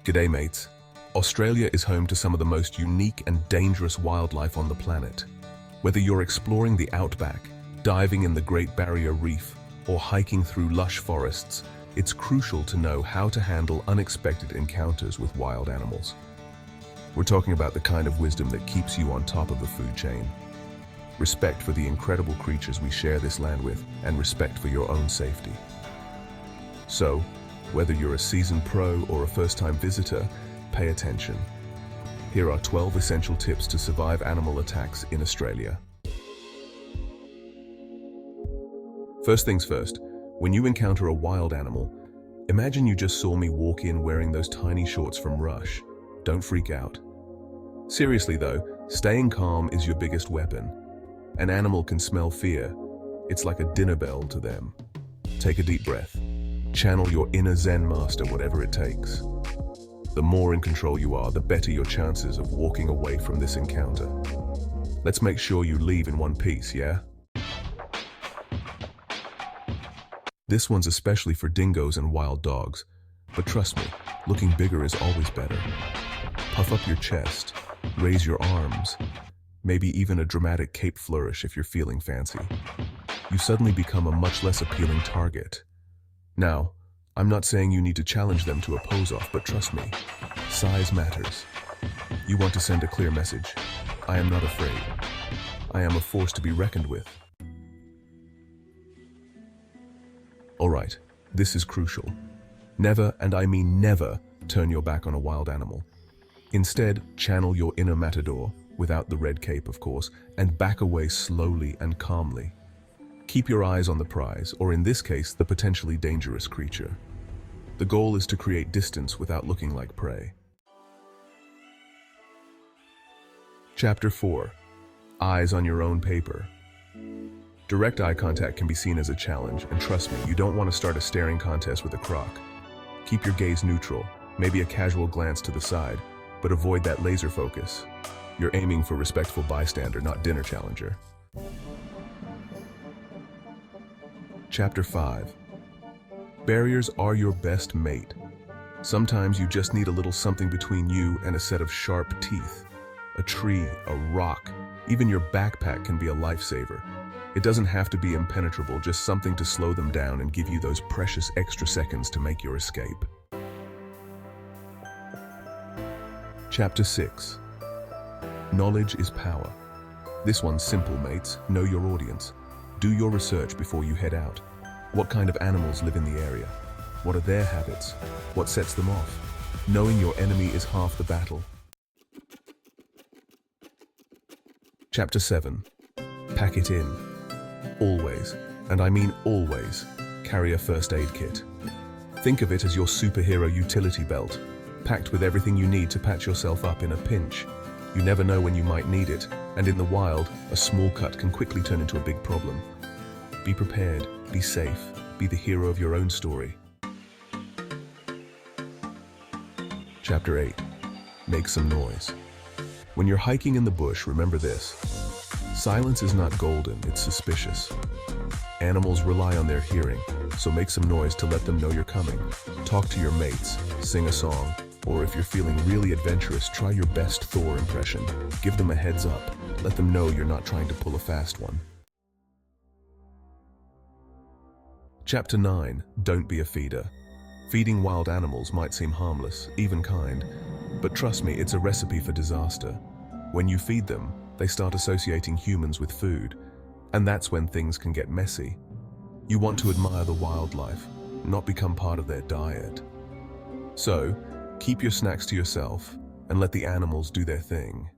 G'day mates. Australia is home to some of the most unique and dangerous wildlife on the planet. Whether you're exploring the outback, diving in the Great Barrier Reef, or hiking through lush forests, it's crucial to know how to handle unexpected encounters with wild animals. We're talking about the kind of wisdom that keeps you on top of the food chain. Respect for the incredible creatures we share this land with, and respect for your own safety. So, whether you're a seasoned pro or a first-time visitor, pay attention. Here are 12 essential tips to survive animal attacks in Australia. First things first, when you encounter a wild animal, imagine you just saw me walk in wearing those tiny shorts from Rush. Don't freak out. Seriously though, staying calm is your biggest weapon. An animal can smell fear. It's like a dinner bell to them. Take a deep breath. Channel your inner Zen master, whatever it takes. The more in control you are, the better your chances of walking away from this encounter. Let's make sure you leave in one piece, yeah? This one's especially for dingoes and wild dogs. But trust me, looking bigger is always better. Puff up your chest, raise your arms, maybe even a dramatic cape flourish if you're feeling fancy. You suddenly become a much less appealing target. Now, I'm not saying you need to challenge them to a pose-off, but trust me, size matters. You want to send a clear message. I am not afraid. I am a force to be reckoned with. Alright, this is crucial. Never, and I mean never, turn your back on a wild animal. Instead, channel your inner matador, without the red cape of course, and back away slowly and calmly. Keep your eyes on the prize, or in this case, the potentially dangerous creature. The goal is to create distance without looking like prey. Chapter 4. Eyes on your own paper. Direct eye contact can be seen as a challenge, and trust me, you don't want to start a staring contest with a croc. Keep your gaze neutral, maybe a casual glance to the side, but avoid that laser focus. You're aiming for respectful bystander, not dinner challenger. Chapter 5. Barriers are your best mate. Sometimes you just need a little something between you and a set of sharp teeth. A tree, a rock, even your backpack can be a lifesaver. It doesn't have to be impenetrable, just something to slow them down and give you those precious extra seconds to make your escape. Chapter 6. Knowledge is power. This one's simple, mates. Know your audience. Do your research before you head out. What kind of animals live in the area? What are their habits? What sets them off? Knowing your enemy is half the battle. Chapter 7. Pack it in. Always, and I mean always, carry a first aid kit. Think of it as your superhero utility belt, packed with everything you need to patch yourself up in a pinch. You never know when you might need it, and in the wild, a small cut can quickly turn into a big problem. Be prepared, be safe, be the hero of your own story. Chapter 8. Make some noise. When you're hiking in the bush, remember this. Silence is not golden, it's suspicious. Animals rely on their hearing, so make some noise to let them know you're coming. Talk to your mates, sing a song, or if you're feeling really adventurous, try your best Thor impression. Give them a heads up. Let them know you're not trying to pull a fast one. Chapter 9. Don't be a feeder. Feeding wild animals might seem harmless, even kind, but trust me, it's a recipe for disaster. When you feed them, they start associating humans with food, and that's when things can get messy. You want to admire the wildlife, not become part of their diet. So, keep your snacks to yourself and let the animals do their thing.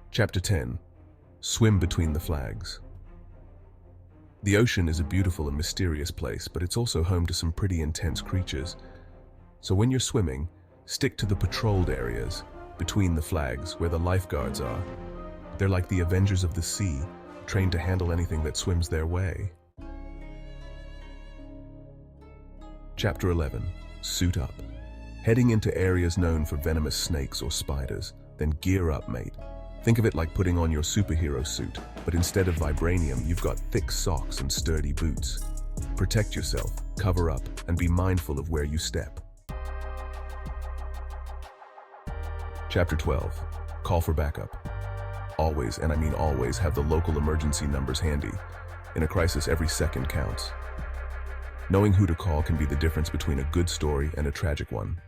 Chapter 10. Swim between the flags. The ocean is a beautiful and mysterious place, but it's also home to some pretty intense creatures. So when you're swimming, stick to the patrolled areas, between the flags, where the lifeguards are. They're like the Avengers of the sea, trained to handle anything that swims their way. Chapter 11. Suit up. Heading into areas known for venomous snakes or spiders, then gear up, mate. Think of it like putting on your superhero suit, but instead of vibranium, you've got thick socks and sturdy boots. Protect yourself, cover up, and be mindful of where you step. Chapter 12. Call for backup. Always, and I mean always, have the local emergency numbers handy. In a crisis, every second counts. Knowing who to call can be the difference between a good story and a tragic one.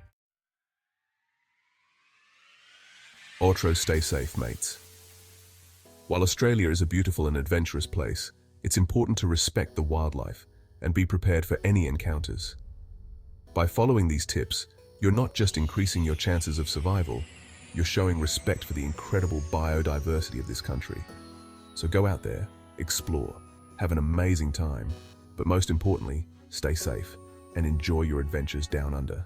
Outro, stay safe, mates. While Australia is a beautiful and adventurous place, it's important to respect the wildlife and be prepared for any encounters. By following these tips, you're not just increasing your chances of survival, you're showing respect for the incredible biodiversity of this country. So go out there, explore, have an amazing time, but most importantly, stay safe and enjoy your adventures down under.